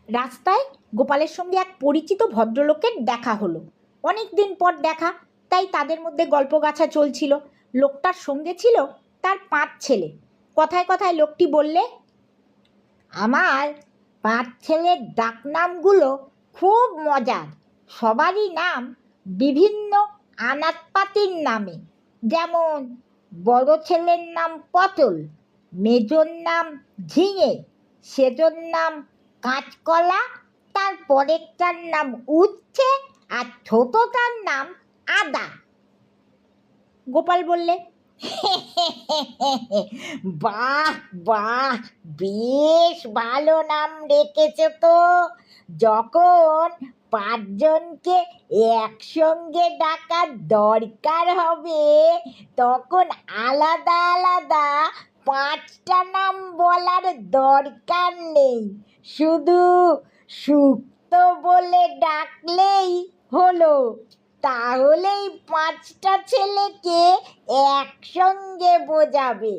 রাস্তায় গোপালের সঙ্গে এক পরিচিত ভদ্রলোকের দেখা হলো। অনেক দিন পর দেখা, তাই তাদের মধ্যে গল্পগাছা চলছিল। লোকটার সঙ্গে ছিল তার 5 ছেলে। কথায় কথায় লোকটি বললে, আমার 5 ছেলের ডাকনামগুলো খুব মজার। সবারই নাম বিভিন্ন আনাজপাতির নামে। যেমন বড় ছেলের নাম পটল, মেজোর নাম ঝিঙে, সেজোর নাম কাঁচকলা, তার পরেরটার নাম উচ্ছে, আর ছোটটার নাম আদা। গোপাল বললে, বাহ বাহ, বেশ ভালো নাম রেখেছে তো। যখন 5 জনকে একসঙ্গে ডাকার দরকার হবে, তখন আলাদা আলাদা 5টা নাম বলার দরকার নেই, শুধু সুক্ত বলে ডাকলেই হলো। তাহলেই 5টা ছেলেকে একসঙ্গে বোঝাবে।